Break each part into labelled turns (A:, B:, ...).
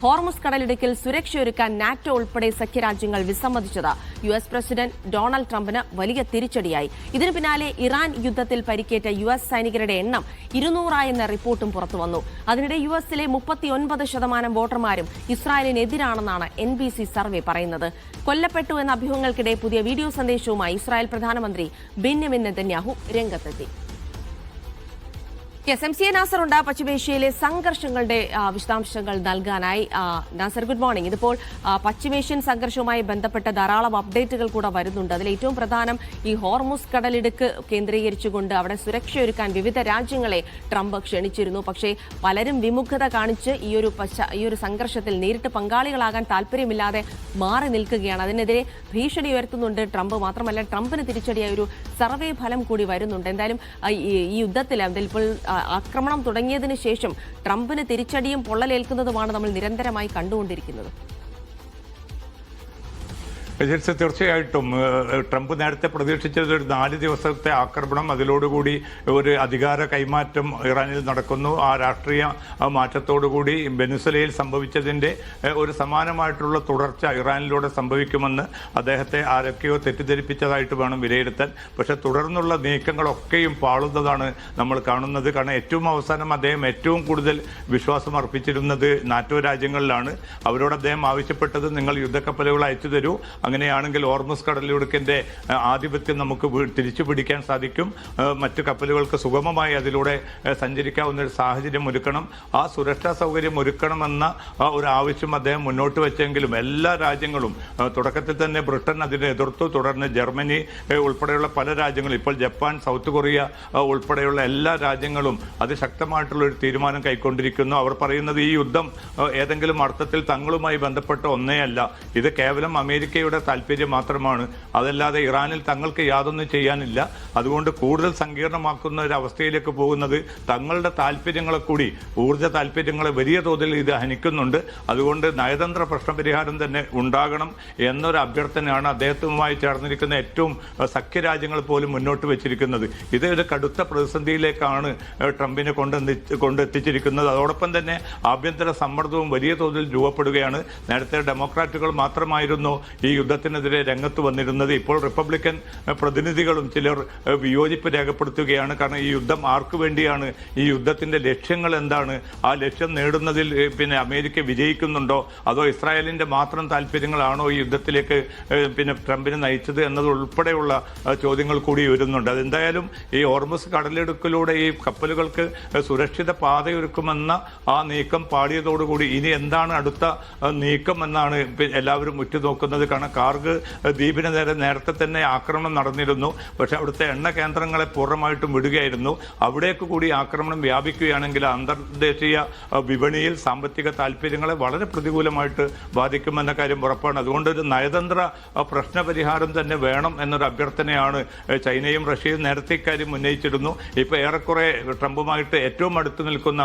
A: Hormuz കടലിടുക്കിൽ സുരക്ഷയൊരുക്കാൻ NATO ഉൾപ്പെടെ സഖ്യരാജ്യങ്ങൾ വിസമ്മതിച്ചത് US president Donald ട്രംപിന് വലിയ തിരിച്ചടിയായി. ഇതിനു പിന്നാലെ ഇറാൻ യുദ്ധത്തിൽ പരിക്കേറ്റ യുഎസ് സൈനികരുടെ എണ്ണം 200 റിപ്പോർട്ടും പുറത്തുവന്നു. അതിനിടെ യുഎസിലെ 39% വോട്ടർമാരും ഇസ്രായേലിനെതിരാണെന്നാണ് NBC സർവേ പറയുന്നത്. കൊല്ലപ്പെട്ടു എന്ന അഭ്യൂഹങ്ങൾക്കിടെ പുതിയ വീഡിയോ സന്ദേശവുമായി ഇസ്രായേൽ പ്രധാനമന്ത്രി ബെന്യാമിൻ നെതന്യാഹു രംഗത്തെത്തി. MCA നാസർ ഉണ്ട് പശ്ചിമേഷ്യയിലെ സംഘർഷങ്ങളുടെ വിശദാംശങ്ങൾ നൽകാനായി. Nasar, good morning. ഇതിപ്പോൾ പശ്ചിമേഷ്യൻ സംഘർഷവുമായി ബന്ധപ്പെട്ട ധാരാളം അപ്ഡേറ്റുകൾ കൂടെ വരുന്നുണ്ട്. അതിൽ ഏറ്റവും പ്രധാനം ഈ ഹോർമുസ് കടലിടുക്ക് കേന്ദ്രീകരിച്ചുകൊണ്ട് അവിടെ സുരക്ഷയൊരുക്കാൻ വിവിധ രാജ്യങ്ങളെ ട്രംപ് ക്ഷണിച്ചിരുന്നു. പക്ഷേ പലരും വിമുഖത കാണിച്ച് ഈ ഒരു സംഘർഷത്തിൽ നേരിട്ട് പങ്കാളികളാകാൻ താല്പര്യമില്ലാതെ മാറി നിൽക്കുകയാണ്. അതിനെതിരെ ഭീഷണി ഉയർത്തുന്നുണ്ട് ട്രംപ്. മാത്രമല്ല, ട്രംപിന് തിരിച്ചടിയായ ഒരു സർവേ ഫലം കൂടി വരുന്നുണ്ട്. എന്തായാലും ഈ യുദ്ധത്തിൽ അതിലിപ്പോൾ ആക്രമണം തുടങ്ങിയതിനു ശേഷം ട്രംപിന് തിരിച്ചടിയും പൊള്ളലേൽക്കുന്നതുമാണ് നമ്മൾ നിരന്തരമായി കണ്ടുകൊണ്ടിരിക്കുന്നത്.
B: തീർച്ചയായിട്ടും ട്രംപ് നേരത്തെ പ്രതീക്ഷിച്ചത് ഒരു 4 ദിവസത്തെ ആക്രമണം, അതിലോടുകൂടി ഒരു അധികാര കൈമാറ്റം ഇറാനിൽ നടക്കുന്നു. ആ രാഷ്ട്രീയ മാറ്റത്തോടുകൂടി വെനിസ്വേലയിൽ സംഭവിച്ചതിൻ്റെ ഒരു സമാനമായിട്ടുള്ള തുടർച്ച ഇറാനിലൂടെ സംഭവിക്കുമെന്ന് അദ്ദേഹത്തെ ആരൊക്കെയോ തെറ്റിദ്ധരിപ്പിച്ചതായിട്ട് വേണം വിലയിരുത്താൻ. പക്ഷെ തുടർന്നുള്ള നീക്കങ്ങളൊക്കെയും പാളുന്നതാണ് നമ്മൾ കാണുന്നത്. കാരണം ഏറ്റവും അവസാനം അദ്ദേഹം ഏറ്റവും കൂടുതൽ വിശ്വാസം അർപ്പിച്ചിരുന്നത് നാറ്റോ രാജ്യങ്ങളിലാണ്. അവരോട് അദ്ദേഹം ആവശ്യപ്പെട്ടത്, നിങ്ങൾ യുദ്ധക്കപ്പലുകൾ അയച്ചു തരൂ, അങ്ങനെയാണെങ്കിൽ ഹോർമുസ് കടലിടുക്കിന്റെ ആധിപത്യം നമുക്ക് തിരിച്ചു പിടിക്കാൻ സാധിക്കും, മറ്റു കപ്പലുകൾക്ക് സുഗമമായി അതിലൂടെ സഞ്ചരിക്കാവുന്ന ഒരു സാഹചര്യം ഒരുക്കണം, ആ സുരക്ഷാ സൗകര്യം ഒരുക്കണമെന്ന ഒരു ആവശ്യം അദ്ദേഹം മുന്നോട്ട് വെച്ചെങ്കിലും എല്ലാ രാജ്യങ്ങളും, തുടക്കത്തിൽ തന്നെ ബ്രിട്ടൻ അതിനെ എതിർത്തു. തുടർന്ന് ജർമ്മനി ഉൾപ്പെടെയുള്ള പല രാജ്യങ്ങളും, ഇപ്പോൾ ജപ്പാൻ, സൗത്ത് കൊറിയ ഉൾപ്പെടെയുള്ള എല്ലാ രാജ്യങ്ങളും അതിശക്തമായിട്ടുള്ള ഒരു തീരുമാനം കൈക്കൊണ്ടിരിക്കുന്നു. അവർ പറയുന്നത് ഈ യുദ്ധം ഏതെങ്കിലും അർത്ഥത്തിൽ തങ്ങളുമായി ബന്ധപ്പെട്ട ഒന്നേ അല്ല, ഇത് കേവലം അമേരിക്കയുടെ താല്പര്യം മാത്രമാണ്, അതല്ലാതെ ഇറാനിൽ തങ്ങൾക്ക് യാതൊന്നും ചെയ്യാനില്ല. അതുകൊണ്ട് കൂടുതൽ സങ്കീർണമാക്കുന്ന ഒരു അവസ്ഥയിലേക്ക് പോകുന്നത് തങ്ങളുടെ താല്പര്യങ്ങളെ കൂടി, ഊർജ്ജ താല്പര്യങ്ങളെ വലിയ തോതിൽ ഇത് ഹനിക്കുന്നുണ്ട്. അതുകൊണ്ട് നയതന്ത്ര പ്രശ്നപരിഹാരം തന്നെ ഉണ്ടാകണം എന്നൊരു അഭ്യർത്ഥനയാണ് അദ്ദേഹത്തുമായി ചേർന്നിരിക്കുന്ന ഏറ്റവും സഖ്യരാജ്യങ്ങൾ പോലും മുന്നോട്ട് വെച്ചിരിക്കുന്നത്. ഇത് ഒരു കടുത്ത പ്രതിസന്ധിയിലേക്കാണ് ട്രംപിനെ കൊണ്ടെത്തിച്ചിരിക്കുന്നത്. അതോടൊപ്പം തന്നെ ആഭ്യന്തര സമ്മർദ്ദവും വലിയ തോതിൽ രൂപപ്പെടുകയാണ്. നേരത്തെ ഡെമോക്രാറ്റുകൾ മാത്രമായിരുന്നു ഈ യുദ്ധത്തിനെതിരെ രംഗത്ത് വന്നിരുന്നത്. ഇപ്പോൾ റിപ്പബ്ലിക്കൻ പ്രതിനിധികളും ചിലർ വിയോജിപ്പ് രേഖപ്പെടുത്തുകയാണ്. കാരണം ഈ യുദ്ധം ആർക്കു വേണ്ടിയാണ്, ഈ യുദ്ധത്തിന്റെ ലക്ഷ്യങ്ങൾ എന്താണ്, ആ ലക്ഷ്യം നേടുന്നതിൽ അമേരിക്ക വിജയിക്കുന്നുണ്ടോ, അതോ ഇസ്രായേലിന്റെ മാത്രം താല്പര്യങ്ങളാണോ ഈ യുദ്ധത്തിലേക്ക് ട്രംപിനെ നയിച്ചത് എന്നതുൾപ്പെടെയുള്ള ചോദ്യങ്ങൾ കൂടി വരുന്നുണ്ട്. അതെന്തായാലും ഈ ഹോർമുസ് കടലിടുക്കിലൂടെ ഈ കപ്പലുകൾക്ക് സുരക്ഷിത പാതയൊരുക്കുമെന്ന ആ നീക്കം പാടിയതോടുകൂടി ഇനി എന്താണ് അടുത്ത നീക്കം എന്നാണ് എല്ലാവരും ഉറ്റുനോക്കുന്നത്. കാരണം കാർഗ് ദ്വീപിന് നേരെ നേരത്തെ തന്നെ ആക്രമണം നടന്നിരുന്നു. പക്ഷെ അവിടുത്തെ എണ്ണ കേന്ദ്രങ്ങളെ പൂർണ്ണമായിട്ടും വിടുകയായിരുന്നു. അവിടേക്ക് കൂടി ആക്രമണം വ്യാപിക്കുകയാണെങ്കിൽ അന്തർദേശീയ വിപണിയിൽ സാമ്പത്തിക താല്പര്യങ്ങളെ വളരെ പ്രതികൂലമായിട്ട് ബാധിക്കുമെന്ന കാര്യം ഉറപ്പാണ്. അതുകൊണ്ട് ഒരു നയതന്ത്ര പ്രശ്നപരിഹാരം തന്നെ വേണം എന്നൊരു അഭ്യർത്ഥനയാണ് ചൈനയും റഷ്യയും നേരത്തെ ഇക്കാര്യം ഉന്നയിച്ചിരുന്നു. ഇപ്പോൾ ഏറെക്കുറെ ട്രംപുമായിട്ട് ഏറ്റവും അടുത്ത് നിൽക്കുന്ന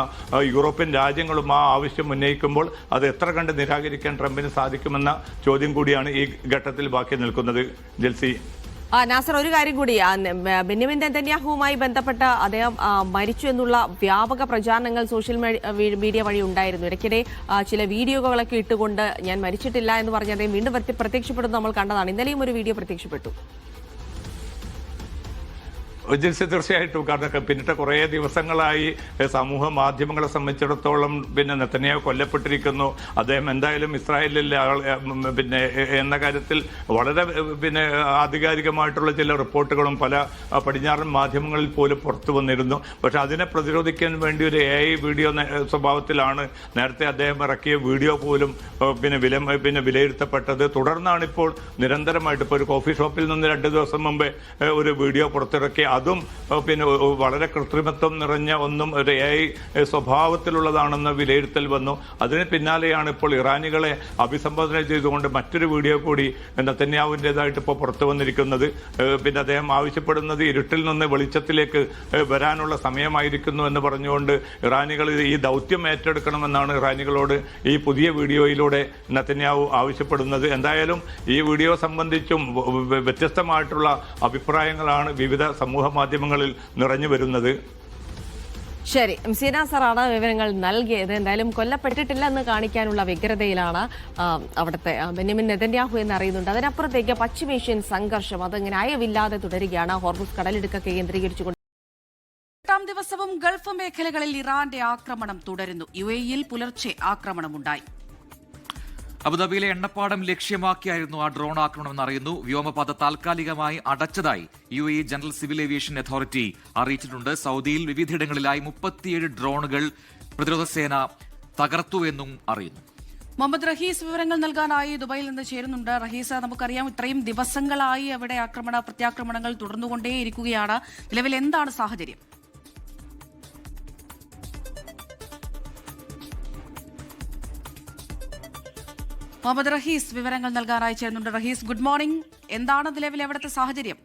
B: യൂറോപ്യൻ രാജ്യങ്ങളും ആ ആവശ്യം ഉന്നയിക്കുമ്പോൾ അത് എത്ര കണ്ട് നിരാകരിക്കാൻ ട്രംപിന് സാധിക്കുമെന്ന ചോദ്യം കൂടിയാണ് ഈ ഘട്ടത്തിൽ ബാക്കി നിൽക്കുന്നത്. ജെൽസി,
A: നാസർ, ഒരു കാര്യം കൂടി, ബെന്യാമിൻ നെതന്യാഹുവുമായി ബന്ധപ്പെട്ട അദ്ദേഹം മരിച്ചു എന്നുള്ള വ്യാപക പ്രചാരണങ്ങൾ സോഷ്യൽ മീഡിയ വഴി ഉണ്ടായിരുന്നു. ഇടയ്ക്കിടെ ചില വീഡിയോകളൊക്കെ ഇട്ടുകൊണ്ട് ഞാൻ മരിച്ചിട്ടില്ല എന്ന് പറഞ്ഞ് അദ്ദേഹം വീണ്ടും പ്രത്യക്ഷപ്പെടുന്നത് നമ്മൾ കണ്ടതാണ്. ഇന്നലെയും ഒരു വീഡിയോ പ്രത്യക്ഷപ്പെട്ടു.
B: തീർച്ചയായിട്ടും. കാരണം പിന്നിട്ട് കുറേ ദിവസങ്ങളായി സമൂഹ മാധ്യമങ്ങളെ സംബന്ധിച്ചിടത്തോളം നെതന്യാഹു കൊല്ലപ്പെട്ടിരിക്കുന്നു, അദ്ദേഹം എന്തായാലും ഇസ്രായേലിലെ എന്ന കാര്യത്തിൽ വളരെ ആധികാരികമായിട്ടുള്ള ചില റിപ്പോർട്ടുകളും പല പടിഞ്ഞാറൻ മാധ്യമങ്ങളിൽ പോലും പുറത്തു വന്നിരുന്നു. പക്ഷെ അതിനെ പ്രതിരോധിക്കാൻ വേണ്ടി ഒരു AI വീഡിയോ സ്വഭാവത്തിലാണ് നേരത്തെ അദ്ദേഹം ഇറക്കിയ വീഡിയോ പോലും വിലയിരുത്തപ്പെട്ടത്. തുടർന്നാണ് ഇപ്പോൾ നിരന്തരമായിട്ട് ഇപ്പോൾ ഒരു കോഫി ഷോപ്പിൽ നിന്ന് 2 ദിവസം മുമ്പേ ഒരു വീഡിയോ പുറത്തിറക്കി. അതും വളരെ കൃത്രിമത്വം നിറഞ്ഞ ഒന്നും ഒരു AI സ്വഭാവത്തിലുള്ളതാണെന്ന് വിലയിരുത്തൽ വന്നു. അതിന് പിന്നാലെയാണ് ഇപ്പോൾ ഇറാനികളെ അഭിസംബോധന ചെയ്തുകൊണ്ട് മറ്റൊരു വീഡിയോ കൂടി നെതന്യാഹുവിൻ്റെതായിട്ട് ഇപ്പോൾ പുറത്തു വന്നിരിക്കുന്നത്. അദ്ദേഹം ആവശ്യപ്പെടുന്നത് ഇരുട്ടിൽ നിന്ന് വെളിച്ചത്തിലേക്ക് വരാനുള്ള സമയമായിരിക്കുന്നു എന്ന് പറഞ്ഞുകൊണ്ട് ഇറാനികൾ ഈ ദൗത്യം ഏറ്റെടുക്കണമെന്നാണ് ഇറാനികളോട് ഈ പുതിയ വീഡിയോയിലൂടെ നെതന്യാഹു ആവശ്യപ്പെടുന്നത്. എന്തായാലും ഈ വീഡിയോ സംബന്ധിച്ചും വ്യത്യസ്തമായിട്ടുള്ള അഭിപ്രായങ്ങളാണ് വിവിധ സമൂഹ മാധ്യമങ്ങളിൽ നിറഞ്ഞു വരുന്നത്.
A: ശരി, സീന സാറാണ് വിവരങ്ങൾ നൽകിയത്. എന്തായാലും കൊല്ലപ്പെട്ടിട്ടില്ലെന്ന് കാണിക്കാനുള്ള വ്യഗ്രതയിലാണ് അവിടുത്തെ ബെന്യാമിൻ നെതന്യാഹു എന്ന് അറിയുന്നുണ്ട്. അതിനപ്പുറത്തേക്ക് പശ്ചിമേഷ്യൻ സംഘർഷം അതിങ്ങനെ അയവില്ലാതെ തുടരുകയാണ്. ഹോർമുസ് കടലിടുക്ക് കേന്ദ്രീകരിച്ചുകൊണ്ട്
C: എട്ടാം ദിവസവും ഗൾഫ് മേഖലകളിൽ ഇറാന്റെ ആക്രമണം തുടരുന്നു. UAE-യിൽ പുലർച്ചെ ആക്രമണമുണ്ടായി.
D: അബുദാബിയിലെ എണ്ണപ്പാടം ലക്ഷ്യമാക്കിയായിരുന്നു ആ ഡ്രോൺ ആക്രമണം എന്നറിയുന്നു. വ്യോമപാത താൽക്കാലികമായി അടച്ചതായി UAE general civil aviation authority അറിയിച്ചിട്ടുണ്ട്. സൗദിയിൽ വിവിധയിടങ്ങളിലായി 37 ഡ്രോണുകൾ പ്രതിരോധ സേന തകർത്തുവെന്നും അറിയുന്നു.
C: മുഹമ്മദ് റഹീസ് വിവരങ്ങൾ നൽകാനായി ദുബായിൽ നിന്ന് ചേരുന്നുണ്ട്. റഹീസ്, നമുക്കറിയാം ഇത്രയും ദിവസങ്ങളായി അവിടെ പ്രത്യാക്രമണങ്ങൾ തുടർന്നുകൊണ്ടേയിരിക്കുകയാണ്. നിലവിൽ എന്താണ് സാഹചര്യം? മുഹമ്മദ് റഹീസ് വിവരങ്ങൾ നൽകാനായി ചേരുന്നുണ്ട്. Rahees, good morning. എന്താണ് നിലവിൽ അവിടുത്തെ സാഹചര്യം?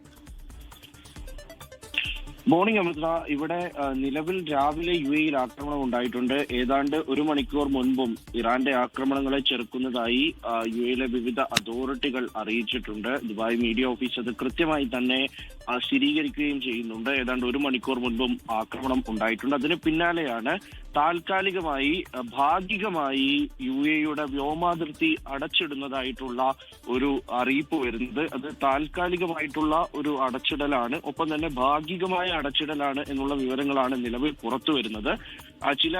E: മോർണിംഗ് അമൃത. ഇവിടെ നിലവിൽ രാവിലെ UAE-യിൽ ആക്രമണം ഉണ്ടായിട്ടുണ്ട്. ഏതാണ്ട് 1 മണിക്കൂർ മുൻപും ഇറാന്റെ ആക്രമണങ്ങളെ ചെറുക്കുന്നതായി UAE-യിലെ വിവിധ അതോറിറ്റികൾ അറിയിച്ചിട്ടുണ്ട്. ദുബായ് മീഡിയ ഓഫീസ് അത് കൃത്യമായി തന്നെ സ്ഥിരീകരിക്കുകയും ചെയ്യുന്നുണ്ട്. ഏതാണ്ട് 1 മണിക്കൂർ മുൻപും ആക്രമണം ഉണ്ടായിട്ടുണ്ട്. അതിന് പിന്നാലെയാണ് താൽക്കാലികമായി ഭാഗികമായി UAE-യുടെ വ്യോമാതിർത്തി അടച്ചിടുന്നതായിട്ടുള്ള ഒരു അറിയിപ്പ് വരുന്നത്. അത് താൽക്കാലികമായിട്ടുള്ള ഒരു അടച്ചിടലാണ്, ഒപ്പം തന്നെ ഭാഗികമായ അടച്ചിടലാണ് എന്നുള്ള വിവരങ്ങളാണ് നിലവിൽ പുറത്തു വരുന്നത്. ചില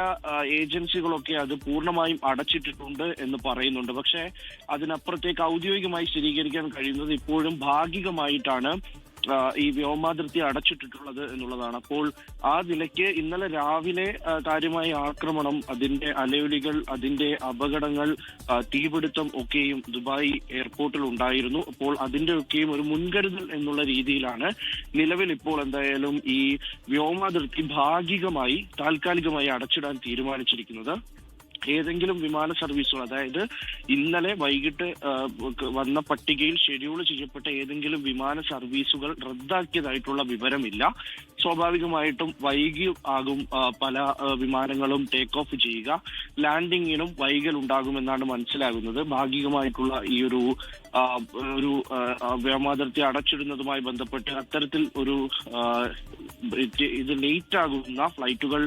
E: ഏജൻസികളൊക്കെ അത് പൂർണ്ണമായും അടച്ചിട്ടിട്ടുണ്ട് എന്ന് പറയുന്നുണ്ട്. പക്ഷേ അതിനപ്പുറത്തേക്ക് ഔദ്യോഗികമായി സ്ഥിരീകരിക്കാൻ കഴിയുന്നത് ഇപ്പോഴും ഭാഗികമായിട്ടാണ് ഈ വ്യോമാതിർത്തി അടച്ചിട്ടിട്ടുള്ളത് എന്നുള്ളതാണ്. അപ്പോൾ ആ നിലയ്ക്ക് ഇന്നലെ രാവിലെ കാര്യമായ ആക്രമണം, അതിന്റെ അലയൊലികൾ, അതിന്റെ അപകടങ്ങൾ, തീപിടുത്തം ഒക്കെയും ദുബായ് എയർപോർട്ടിൽ ഉണ്ടായിരുന്നു. അപ്പോൾ അതിന്റെ ഒക്കെയും ഒരു മുൻകരുതൽ എന്നുള്ള രീതിയിലാണ് നിലവിൽ ഇപ്പോൾ എന്തായാലും ഈ വ്യോമാതിർത്തി ഭാഗികമായി താൽക്കാലികമായി അടച്ചിടാൻ തീരുമാനിച്ചിരിക്കുന്നത്. ഏതെങ്കിലും വിമാന സർവീസുകൾ, അതായത് ഇന്നലെ വൈകിട്ട് വന്ന പട്ടികയിൽ ഷെഡ്യൂൾ ചെയ്യപ്പെട്ട ഏതെങ്കിലും വിമാന സർവീസുകൾ റദ്ദാക്കിയതായിട്ടുള്ള വിവരമില്ല. സ്വാഭാവികമായിട്ടും വൈകി ആകും പല വിമാനങ്ങളും ടേക്ക് ഓഫ് ചെയ്യുക. ലാൻഡിങ്ങിനും വൈകൽ ഉണ്ടാകുമെന്നാണ് മനസ്സിലാകുന്നത്. ഭാഗികമായിട്ടുള്ള ഈ ഒരു വ്യോമാതിർത്തി അടച്ചിടുന്നതുമായി ബന്ധപ്പെട്ട് അത്തരത്തിൽ ഒരു ഇത് ലേറ്റ് ആകുന്ന ഫ്ലൈറ്റുകൾ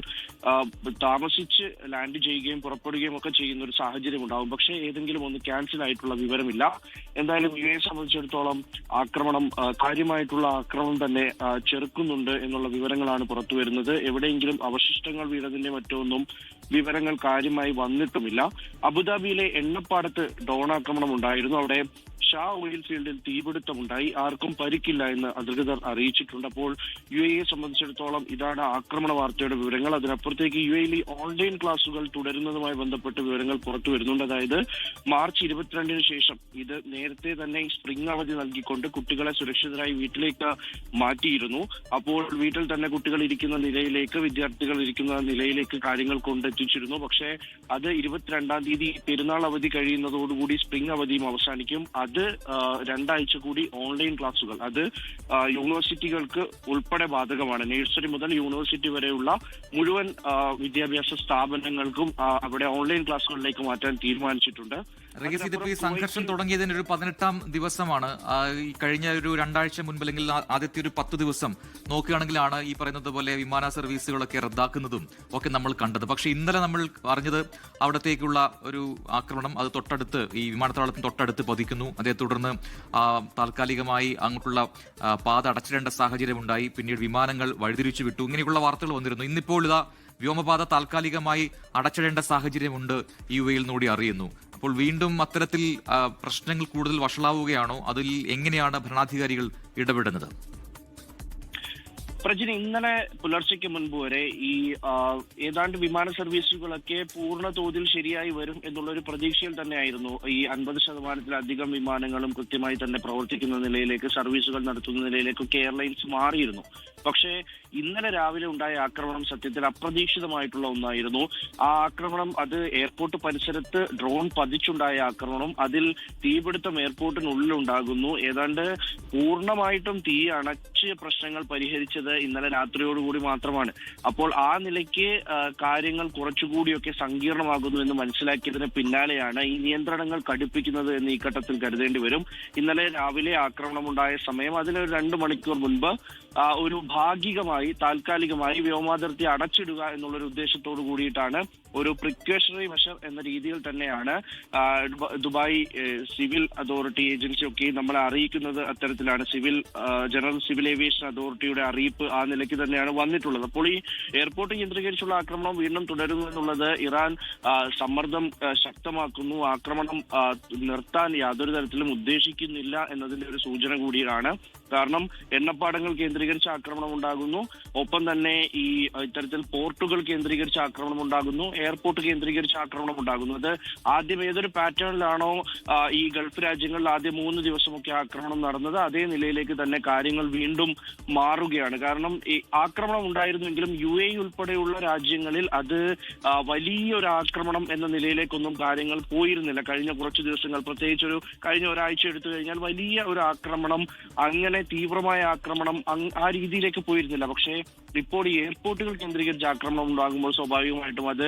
E: താമസിച്ച് ലാൻഡ് ചെയ്യുകയും പുറപ്പെടുകയും ഒക്കെ ചെയ്യുന്ന ഒരു സാഹചര്യം ഉണ്ടാകും. പക്ഷേ ഏതെങ്കിലും ഒന്ന് ക്യാൻസൽ ആയിട്ടുള്ള വിവരമില്ല. എന്തായാലും UAE സംബന്ധിച്ചിടത്തോളം ആക്രമണം, കാര്യമായിട്ടുള്ള ആക്രമണം തന്നെ ചെറുക്കുന്നുണ്ട് എന്നുള്ള വിവരങ്ങളാണ് പുറത്തു വരുന്നത്. എവിടെയെങ്കിലും അവശിഷ്ടങ്ങൾ വീണതിന്റെ മറ്റൊന്നും വിവരങ്ങൾ കാര്യമായി വന്നിട്ടുമില്ല. അബുദാബിയിലെ എണ്ണപ്പാടത്ത് ഡ്രോൺ ആക്രമണം ഉണ്ടായിരുന്നു. അവിടെ ഷാ ഓയിൽ ഫീൽഡിൽ തീപിടുത്തമുണ്ടായി. ആർക്കും പരിക്കില്ല എന്ന് അധികൃതർ അറിയിച്ചിട്ടുണ്ട്. അപ്പോൾ UAE സംബന്ധിച്ചിടത്തോളം ഇതാണ് ആക്രമണ വാർത്തയുടെ വിവരങ്ങൾ. അതിനപ്പുറത്തേക്ക് UAE ഓൺലൈൻ ക്ലാസുകൾ തുടരുന്നതുമായി ബന്ധപ്പെട്ട് വിവരങ്ങൾ പുറത്തു വരുന്നുണ്ട്. അതായത് മാർച്ച് 22-ന് ശേഷം, ഇത് നേരത്തെ തന്നെ സ്പ്രിംഗ് അവധി നൽകിക്കൊണ്ട് കുട്ടികളെ സുരക്ഷിതരായി വീട്ടിലേക്ക് മാറ്റിയിരുന്നു. അപ്പോൾ വീട്ടിൽ തന്നെ കുട്ടികൾ ഇരിക്കുന്ന നിലയിലേക്ക്, വിദ്യാർത്ഥികൾ ഇരിക്കുന്ന നിലയിലേക്ക് കാര്യങ്ങൾ കൊണ്ടെത്തിച്ചിരുന്നു. പക്ഷേ അത് 22-ാം തീയതി പെരുന്നാൾ അവധി കഴിയുന്നതോടുകൂടി സ്പ്രിംഗ് അവധിയും അവസാനിക്കും. അത് 2 ആഴ്ച കൂടി ഓൺലൈൻ ക്ലാസുകൾ, അത് യൂണിവേഴ്സിറ്റികൾക്ക് ഉൾപ്പെടെ ബാധകമാണ്. നഴ്സറി മുതൽ യൂണിവേഴ്സിറ്റി വരെയുള്ള മുഴുവൻ വിദ്യാഭ്യാസ സ്ഥാപനങ്ങൾക്കും അവിടെ ഓൺലൈൻ ക്ലാസുകളിലേക്ക് മാറ്റാൻ തീരുമാനിച്ചിട്ടുണ്ട്.
D: ഇതിപ്പോ ഈ സംഘർഷം തുടങ്ങിയതിന് ഒരു 18-ാം ദിവസമാണ്. ഈ കഴിഞ്ഞ ഒരു 2 ആഴ്ച മുൻപ്, അല്ലെങ്കിൽ ആദ്യത്തെ ഒരു 10 ദിവസം നോക്കുകയാണെങ്കിലാണ് ഈ പറയുന്നത് പോലെ വിമാന സർവീസുകളൊക്കെ റദ്ദാക്കുന്നതും ഒക്കെ നമ്മൾ കണ്ടത്. പക്ഷെ ഇന്നലെ നമ്മൾ അറിഞ്ഞത് അവിടത്തേക്കുള്ള ഒരു ആക്രമണം അത് തൊട്ടടുത്ത്, ഈ വിമാനത്താവളത്തിന് തൊട്ടടുത്ത് പതിക്കുന്നു. അതേ തുടർന്ന് താൽക്കാലികമായി അങ്ങോട്ടുള്ള പാത അടച്ചിടേണ്ട സാഹചര്യമുണ്ടായി. പിന്നീട് വിമാനങ്ങൾ വഴിതിരിച്ചു വിട്ടു. ഇങ്ങനെയുള്ള വാർത്തകൾ വന്നിരുന്നു. ഇന്നിപ്പോൾ ഇതാ വ്യോമപാത താൽക്കാലികമായി അടച്ചിടേണ്ട സാഹചര്യമുണ്ട് UAE-യിൽ കൂടി അറിയുന്നു. അപ്പോൾ വീണ്ടും അത്തരത്തിൽ പ്രശ്നങ്ങൾ കൂടുതൽ വഷളാവുകയാണോ? അതിൽ എങ്ങനെയാണ് ഭരണാധികാരികൾ ഇടപെടുന്നത്?
E: പ്രജിന്, ഇന്നലെ പുലർച്ചയ്ക്ക് മുൻപ് വരെ ഈ ഏതാണ്ട് വിമാന സർവീസുകളൊക്കെ പൂർണ്ണ തോതിൽ ശരിയായി വരും എന്നുള്ളൊരു പ്രതീക്ഷയിൽ തന്നെയായിരുന്നു. ഈ 50%-ലധികം വിമാനങ്ങളും കൃത്യമായി തന്നെ പ്രവർത്തിക്കുന്ന നിലയിലേക്ക്, സർവീസുകൾ നടത്തുന്ന നിലയിലേക്കൊക്കെ എയർലൈൻസ് മാറിയിരുന്നു. പക്ഷേ ഇന്നലെ രാവിലെ ഉണ്ടായ ആക്രമണം സത്യത്തിൽ അപ്രതീക്ഷിതമായിട്ടുള്ള ഒന്നായിരുന്നു. ആ ആക്രമണം, അത് എയർപോർട്ട് പരിസരത്ത് ഡ്രോൺ പതിച്ചുണ്ടായ ആക്രമണം, അതിൽ തീപിടുത്തം എയർപോർട്ടിനുള്ളിൽ ഉണ്ടാകുന്നു. ഏതാണ്ട് പൂർണ്ണമായിട്ടും തീ അണച്ച് പ്രശ്നങ്ങൾ പരിഹരിച്ചത് അറിയുന്നത് ഇന്നലെ രാത്രിയോടുകൂടി മാത്രമാണ്. അപ്പോൾ ആ നിലയ്ക്ക് കാര്യങ്ങൾ കുറച്ചുകൂടിയൊക്കെ സങ്കീർണമാകുന്നു എന്ന് മനസ്സിലാക്കിയതിന് പിന്നാലെയാണ് ഈ നിയന്ത്രണങ്ങൾ കടുപ്പിക്കുന്നത് എന്ന് ഈ ഘട്ടത്തിൽ കരുതേണ്ടി വരും. ഇന്നലെ രാവിലെ ആക്രമണമുണ്ടായ സമയം അതിനൊരു 2 മണിക്കൂർ മുൻപ് ഒരു ഭാഗികമായി താൽക്കാലികമായി വ്യോമാതിർത്തി അടച്ചിടുക എന്നുള്ളൊരു ഉദ്ദേശത്തോടു കൂടിയിട്ടാണ് ഒരു പ്രിക്കോഷണറി മെഷർ എന്ന രീതിയിൽ തന്നെയാണ് ദുബായ് സിവിൽ അതോറിറ്റി ഏജൻസി ഒക്കെ നമ്മളെ അറിയിക്കുന്നത്. അത്തരത്തിലാണ് ജനറൽ സിവിൽ ഏവിയേഷൻ അതോറിറ്റിയുടെ അറിയിപ്പ് ആ നിലയ്ക്ക് തന്നെയാണ് വന്നിട്ടുള്ളത്. അപ്പോൾ ഈ എയർപോർട്ട് കേന്ദ്രീകരിച്ചുള്ള ആക്രമണം വീണ്ടും തുടരുന്നു എന്നുള്ളത് ഇറാൻ സമ്മർദ്ദം ശക്തമാക്കുന്നു, ആക്രമണം നിർത്താൻ യാതൊരു തരത്തിലും ഉദ്ദേശിക്കുന്നില്ല എന്നതിന്റെ ഒരു സൂചന കൂടിയാണ്. കാരണം എണ്ണപ്പാടങ്ങൾ കേന്ദ്രീകരിച്ച് ആക്രമണം ഉണ്ടാകുന്നു, ഒപ്പം തന്നെ ഈ ഇത്തരത്തിൽ പോർട്ടുകൾ കേന്ദ്രീകരിച്ച് ആക്രമണം ഉണ്ടാകുന്നു, എയർപോർട്ട് കേന്ദ്രീകരിച്ച് ആക്രമണം ഉണ്ടാകുന്നു. അത് ആദ്യം ഏതൊരു പാറ്റേണിലാണോ ഈ ഗൾഫ് രാജ്യങ്ങളിൽ ആദ്യം 3 ദിവസമൊക്കെ ആക്രമണം നടന്നത്, അതേ നിലയിലേക്ക് തന്നെ കാര്യങ്ങൾ വീണ്ടും മാറുകയാണ്. കാരണം ഈ ആക്രമണം ഉണ്ടായിരുന്നെങ്കിലും UAE ഉൾപ്പെടെയുള്ള രാജ്യങ്ങളിൽ അത് വലിയൊരു ആക്രമണം എന്ന നിലയിലേക്കൊന്നും കാര്യങ്ങൾ പോയിരുന്നില്ല. കഴിഞ്ഞ കുറച്ച് ദിവസങ്ങൾ, പ്രത്യേകിച്ച് കഴിഞ്ഞ ഒരാഴ്ച എടുത്തു കഴിഞ്ഞാൽ വലിയ ഒരു ആക്രമണം, അങ്ങനെ തീവ്രമായ ആക്രമണം ആ രീതിയിലേക്ക് പോയിരുന്നില്ല. പക്ഷേ ഇപ്പോൾ ഈ എയർപോർട്ടുകൾ കേന്ദ്രീകരിച്ച് ആക്രമണം ഉണ്ടാകുമ്പോൾ സ്വാഭാവികമായിട്ടും അത്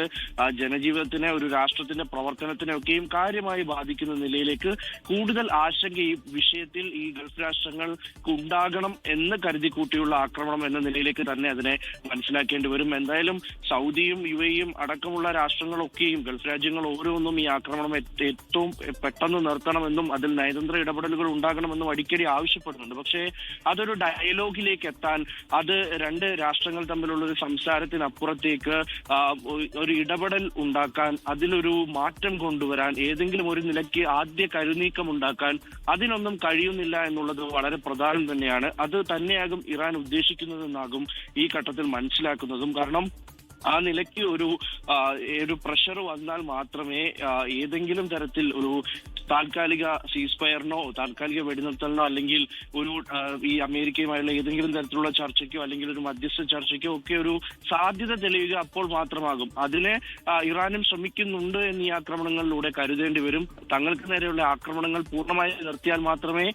E: ജനജീവിതത്തിനെ, ഒരു രാഷ്ട്രത്തിന്റെ പ്രവർത്തനത്തിനെ ഒക്കെയും കാര്യമായി ബാധിക്കുന്ന നിലയിലേക്ക് കൂടുതൽ ആശങ്ക ഈ വിഷയത്തിൽ ഈ ഗൾഫ് രാഷ്ട്രങ്ങൾക്ക് ഉണ്ടാകണം എന്ന് കരുതി കൂട്ടിയുള്ള ആക്രമണം എന്ന നിലയിലേക്ക് തന്നെ അതിനെ മനസ്സിലാക്കേണ്ടി വരും. എന്തായാലും സൗദിയും UAE അടക്കമുള്ള രാഷ്ട്രങ്ങളൊക്കെയും ഗൾഫ് രാജ്യങ്ങൾ ഓരോന്നും ഈ ആക്രമണം ഏറ്റവും പെട്ടെന്ന് നിർത്തണമെന്നും അതിൽ നയതന്ത്ര ഇടപെടലുകൾ ഉണ്ടാകണമെന്നും അടിക്കടി ആവശ്യപ്പെടുന്നുണ്ട്. പക്ഷേ അതൊരു ഡയലോഗിലേക്ക് എത്താൻ, അത് 2 രാഷ്ട്രങ്ങൾ തമ്മിലുള്ള ഒരു സംസാരത്തിനപ്പുറത്തേക്ക് ഒരു ഇടപെടൽ ഉണ്ടാക്കാൻ, അതിലൊരു മാറ്റം കൊണ്ടുവരാൻ, ഏതെങ്കിലും ഒരു നിലയ്ക്ക് ആദ്യ കരുനീക്കം ഉണ്ടാക്കാൻ അതിനൊന്നും കഴിയുന്നില്ല എന്നുള്ളത് വളരെ പ്രധാനം തന്നെയാണ്. അത് തന്നെയാകും ഇറാൻ ഉദ്ദേശിക്കുന്നതെന്നാകും ഈ ഘട്ടത്തിൽ മനസ്സിലാക്കുന്നതും. കാരണം ആ നിലയ്ക്ക് ഒരു പ്രഷർ വന്നാൽ മാത്രമേ ഏതെങ്കിലും തരത്തിൽ ഒരു താൽക്കാലിക സീസ്ഫയറിനോ താൽക്കാലിക വെടിനിർത്തലിനോ അല്ലെങ്കിൽ ഈ അമേരിക്കയുമായുള്ള ഏതെങ്കിലും തരത്തിലുള്ള ചർച്ചയ്ക്കോ അല്ലെങ്കിൽ ഒരു മധ്യസ്ഥ ചർച്ചയ്ക്കോ ഒക്കെ ഒരു സാധ്യത തെളിയുക അപ്പോൾ മാത്രമാകും. അതിനെ ഇറാനും ശ്രമിക്കുന്നുണ്ട് എന്ന് ഈ ആക്രമണങ്ങളിലൂടെ കരുതേണ്ടി വരും. തങ്ങൾക്ക് നേരെയുള്ള ആക്രമണങ്ങൾ പൂർണ്ണമായി നിർത്തിയാൽ മാത്രമേ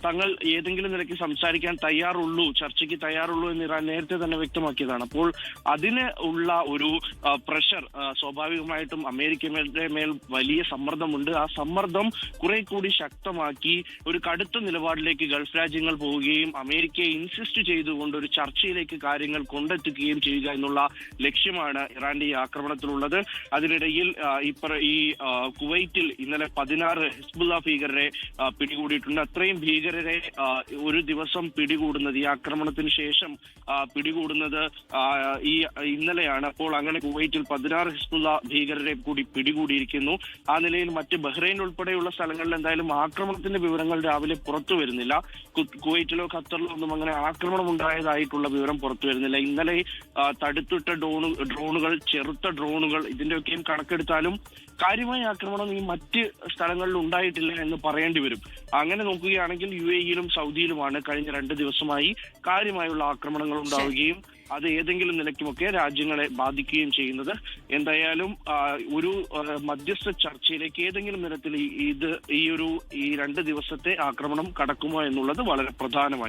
E: തങ്ങൾ ഏതെങ്കിലും നിലയ്ക്ക് സംസാരിക്കാൻ തയ്യാറുള്ളൂ, ചർച്ചയ്ക്ക് തയ്യാറുള്ളൂ എന്ന് ഇറാൻ നേരത്തെ തന്നെ വ്യക്തമാക്കിയതാണ്. അപ്പോൾ അതിന് ഉള്ള ഒരു പ്രഷർ സ്വാഭാവികമായിട്ടും അമേരിക്കയുടെ മേൽ വലിയ സമ്മർദ്ദമുണ്ട്. ആ സമ്മർദ്ദം കുറെ കൂടി ശക്തമാക്കി ഒരു കടുത്ത നിലപാടിലേക്ക് ഗൾഫ് രാജ്യങ്ങൾ പോവുകയും അമേരിക്കയെ ഇൻസിസ്റ്റ് ചെയ്തുകൊണ്ട് ഒരു ചർച്ചയിലേക്ക് കാര്യങ്ങൾ കൊണ്ടെത്തിക്കുകയും ചെയ്യുക എന്നുള്ള ലക്ഷ്യമാണ് ഇറാന്റെ ഈ ആക്രമണത്തിലുള്ളത്. അതിനിടയിൽ ഈ കുവൈറ്റിൽ ഇന്നലെ 16 ഹിസ്ബുള്ള ഭീകരരെ പിടികൂടിയിട്ടുണ്ട്. അത്രയും ഭീകരരെ ഒരു ദിവസം പിടികൂടുന്നത്, ഈ ആക്രമണത്തിന് ശേഷം പിടികൂടുന്നത് ഇന്നലെയാണ്. അപ്പോൾ അങ്ങനെ കുവൈറ്റിൽ 16 ഹിസ്ബുള്ള ഭീകരരെ കൂടി പിടികൂടിയിരിക്കുന്നു. ആ നിലയിൽ മറ്റ് ബഹ്റൈൻ ഉൾപ്പെടെയുള്ള സ്ഥലങ്ങളിൽ എന്തായാലും ആക്രമണത്തിന്റെ വിവരങ്ങൾ രാവിലെ പുറത്തു വരുന്നില്ല. കുവൈറ്റിലോ ഖത്തറിലോ ഒന്നും അങ്ങനെ ആക്രമണം ഉണ്ടായതായിട്ടുള്ള വിവരം പുറത്തു വരുന്നില്ല. ഇന്നലെ തടുത്തിട്ട ഡ്രോണുകൾ, ചെറുത്ത ഡ്രോണുകൾ, ഇതിന്റെയൊക്കെയും കണക്കെടുത്താലും കാര്യമായ ആക്രമണം ഈ മറ്റ് സ്ഥലങ്ങളിൽ ഉണ്ടായിട്ടില്ല എന്ന് പറയേണ്ടി വരും. അങ്ങനെ നോക്കുകയാണെങ്കിൽ UAE-യിലും സൗദിയിലുമാണ് കഴിഞ്ഞ 2 ദിവസമായി കാര്യമായുള്ള ആക്രമണങ്ങൾ ഉണ്ടാവുകയും അത് ഏതെങ്കിലും നിലയ്ക്കുമൊക്കെ രാജ്യങ്ങളെ ബാധിക്കുകയും ചെയ്യുന്നത്. എന്തായാലും ഒരു മധ്യസ്ഥ ചർച്ചയിലേക്ക് ഏതെങ്കിലും തരത്തിൽ ഈ 2 ദിവസത്തെ ആക്രമണം കടക്കുമോ എന്നുള്ളത് വളരെ പ്രധാനമായി.